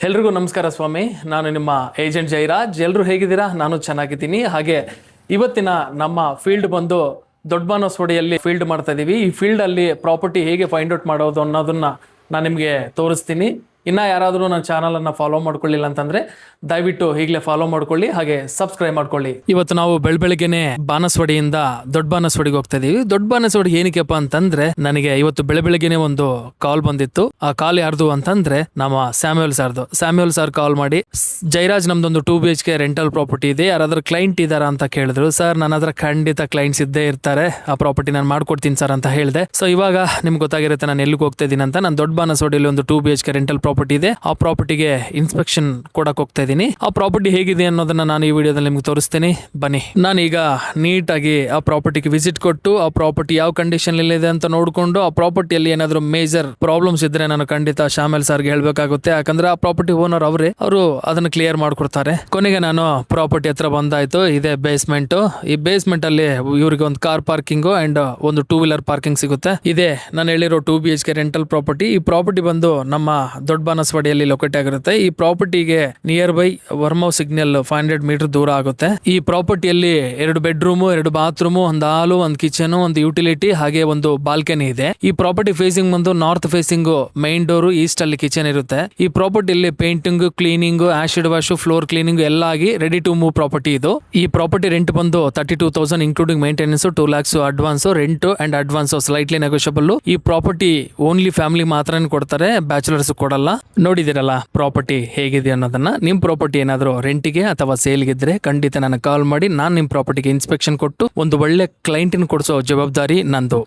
ಎಲ್ರಿಗೂ ನಮಸ್ಕಾರ ಸ್ವಾಮಿ. ನಾನು ನಿಮ್ಮ ಏಜೆಂಟ್ ಜೈರಾಜ್. ಎಲ್ಲರೂ ಹೇಗಿದ್ದೀರಾ? ನಾನು ಚೆನ್ನಾಗಿದ್ದೀನಿ. ಹಾಗೆ ಇವತ್ತಿನ ನಮ್ಮ ಫೀಲ್ಡ್ ಬಂದು ದೊಡ್ಡ ಬಾನಸವಾಡಿಯಲ್ಲಿ ಫೀಲ್ಡ್ ಮಾಡ್ತಾ ಇದ್ದೀವಿ. ಈ ಫೀಲ್ಡಲ್ಲಿ ಪ್ರಾಪರ್ಟಿ ಹೇಗೆ ಫೈಂಡ್ ಔಟ್ ಮಾಡೋದು ಅನ್ನೋದನ್ನ ನಾನು ನಿಮಗೆ ತೋರಿಸ್ತೀನಿ. ಇನ್ನು ಯಾರಾದರೂ ನನ್ನ ಚಾನಲನ್ನು ಫಾಲೋ ಮಾಡ್ಕೊಳ್ಳಿಲ್ಲ ಅಂತಂದರೆ ದಯವಿಟ್ಟು ಈಗಲೇ ಫಾಲೋ ಮಾಡ್ಕೊಳ್ಳಿ, ಹಾಗೆ ಸಬ್ಸ್ಕ್ರೈಬ್ ಮಾಡ್ಕೊಳ್ಳಿ. ಇವತ್ತು ನಾವು ಬೆಳಬೆಳಗ್ಗೆನೆ ಬಾನಸವಾಡಿಯಿಂದ ದೊಡ್ಡ ಬಾನಸವಾಡಿಗೆ ಹೋಗ್ತಾ ಇದೀವಿ. ದೊಡ್ಡ ಬಾನಸವಾಡಿ ಏನಕ್ಕೆಪ್ಪ ಅಂತಂದ್ರೆ, ನನಗೆ ಇವತ್ತು ಬೆಳಬೆಳಗ್ಗೆನೆ ಒಂದು ಕಾಲ್ ಬಂದಿತ್ತು. ಆ ಕಾಲ್ ಯಾರ್ದು ಅಂತಂದ್ರೆ ನಮ್ಮ ಸ್ಯಾಮ್ಯುಯಲ್ ಸರ್ ಕಾಲ್ ಮಾಡಿ, ಜೈರಾಜ್ ನಮ್ದೊಂದು 2 BHK ರೆಂಟಲ್ ಪ್ರಾಪರ್ಟಿ ಇದೆ, ಯಾರಾದ್ರೂ ಕ್ಲೈಂಟ್ ಇದಾರಾ ಅಂತ ಕೇಳಿದ್ರು. ಸರ್ ನನ್ನ ಹತ್ರ ಖಂಡಿತ ಕ್ಲೈಂಟ್ಸ್ ಇದ್ದೇ ಇರ್ತಾರೆ, ಆ ಪ್ರಾಪರ್ಟಿ ನಾನು ಮಾಡ್ಕೊಡ್ತೀನಿ ಸರ್ ಅಂತ ಹೇಳಿದೆ. ಸೊ ಇವಾಗ ನಿಮ್ಗೆ ಗೊತ್ತಾಗಿರುತ್ತೆ ನಾನು ಎಲ್ಲಿಗೆ ಹೋಗ್ತಾ ಇದ್ದೀನಿ ಅಂತ. ನಾನು ದೊಡ್ಡ ಬಾನಸವಾಡಿಯಲ್ಲಿ ಒಂದು 2 BHK ರೆಂಟಲ್ ಪ್ರಾಪರ್ಟಿ ಇದೆ. ಆ ಪ್ರಾಪರ್ಟಿಗೆ ಇನ್ಸ್ಪೆಕ್ಷನ್ ಕೊಡಕ್ ಹೋಗ್ತಾ ಇದ್ದೀನಿ. ಆ ಪ್ರಾಪರ್ಟಿ ಹೇಗಿದೆ ಅನ್ನೋದನ್ನ ನಾನು ಈ ವಿಡಿಯೋದಲ್ಲಿ ನಿಮ್ಗೆ ತೋರಿಸ್ತೀನಿ, ಬನ್ನಿ. ನಾನೀಗ ನೀಟಾಗಿ ಆ ಪ್ರಾಪರ್ಟಿಗೆ ವಿಸಿಟ್ ಕೊಟ್ಟು ಆ ಪ್ರಾಪರ್ಟಿ ಯಾವ ಕಂಡೀಷನ್ ಇದೆ ಅಂತ ನೋಡ್ಕೊಂಡು, ಆ ಪ್ರಾಪರ್ಟಿಯಲ್ಲಿ ಏನಾದ್ರು ಮೇಜರ್ ಪ್ರಾಬ್ಲಮ್ಸ್ ಇದ್ರೆ ನಾನು ಖಂಡಿತ ಶ್ಯಾಮಲ್ ಸರ್ಗೆ ಹೇಳ್ಬೇಕಾಗುತ್ತೆ. ಯಾಕಂದ್ರೆ ಆ ಪ್ರಾಪರ್ಟಿ ಓನರ್ ಅವರು ಅದನ್ನ ಕ್ಲಿಯರ್ ಮಾಡ್ಕೊಡ್ತಾರೆ. ಕೊನೆಗೆ ನಾನು ಪ್ರಾಪರ್ಟಿ ಹತ್ರ ಬಂದಾಯ್ತು. ಇದೇ ಬೇಸ್ಮೆಂಟ್. ಈ ಬೇಸ್ಮೆಂಟ್ ಅಲ್ಲಿ ಇವ್ರಿಗೆ ಒಂದು ಕಾರ್ ಪಾರ್ಕಿಂಗ್ ಅಂಡ್ ಒಂದು 2 ವೀಲರ್ ಪಾರ್ಕಿಂಗ್ ಸಿಗುತ್ತೆ. ಇದೇ ನಾನು ಹೇಳಿರೋ 2 BHK ರೆಂಟಲ್ ಪ್ರಾಪರ್ಟಿ. ಈ ಪ್ರಾಪರ್ಟಿ ಬಂದು ನಮ್ಮ ದೊಡ್ಡ ಬಾನಸವಾಡಿಯಲ್ಲಿ ಲೊಕೇಟ್ ಆಗಿರುತ್ತೆ. ಈ ಪ್ರಾಪರ್ಟಿಗೆ ನಿಯರ್ ಬೈ ವರ್ಮೌ ಸಿಗ್ನಲ್ 500 ಮೀಟರ್ ದೂರ ಆಗುತ್ತೆ. ಈ ಪ್ರಾಪರ್ಟಿಯಲ್ಲಿ 2 ಬೆಡ್ರೂಮ್, 2 ಬಾತ್ರೂಮ್, ಒಂದು ಹಾಲು, ಒಂದು ಕಿಚನ್, ಒಂದು ಯುಟಿಲಿಟಿ, ಹಾಗೆ ಒಂದು ಬಾಲ್ಕನಿ ಇದೆ. ಈ ಪ್ರಾಪರ್ಟಿ ಫೇಸಿಂಗ್ ಬಂದು north facing main door, east ಅಲ್ಲಿ ಕಿಚನ್ ಇರುತ್ತೆ. ಈ ಪ್ರಾಪರ್ಟಿಯಲ್ಲಿ painting, cleaning, acid wash, floor cleaning ಎಲ್ಲ ಆಗಿ ರೆಡಿ ಟು ಮೂವ್ ಪ್ರಾಪರ್ಟಿ ಇದು. ಈ ಪ್ರಾಪರ್ಟಿ ರೆಂಟ್ ಬಂದು 32,000 including maintenance, 2 lakhs advance, rent and advance slightly negotiable. ಈ ಪ್ರಾಪರ್ಟಿ ಓನ್ಲಿ ಫ್ಯಾಮಿಲಿ ಮಾತ್ರನೇ ಕೊಡ್ತಾರೆ, ಬ್ಯಾಚುಲರ್ಸ್ ಕೊಡಲ್ಲ. ನೋಡಿದಿರಲ್ಲ ಪ್ರಾಪರ್ಟಿ ಹೇಗಿದೆ ಅನ್ನೋದನ್ನ. ನಿಮ್ ಪ್ರಾಪರ್ಟಿ ಏನಾದ್ರು ರೆಂಟಿಗೆ ಅಥವಾ ಸೇಲ್ಗಿದ್ರೆ ಖಂಡಿತ ನನಗೆ ಕಾಲ್ ಮಾಡಿ. ನಾನು ನಿಮ್ ಪ್ರಾಪರ್ಟಿಗೆ ಇನ್ಸ್ಪೆಕ್ಷನ್ ಕೊಟ್ಟು ಒಂದು ಒಳ್ಳೆ ಕ್ಲೈಂಟಿನ ಕೊಡಿಸೋ ಜವಾಬ್ದಾರಿ ನಂದು.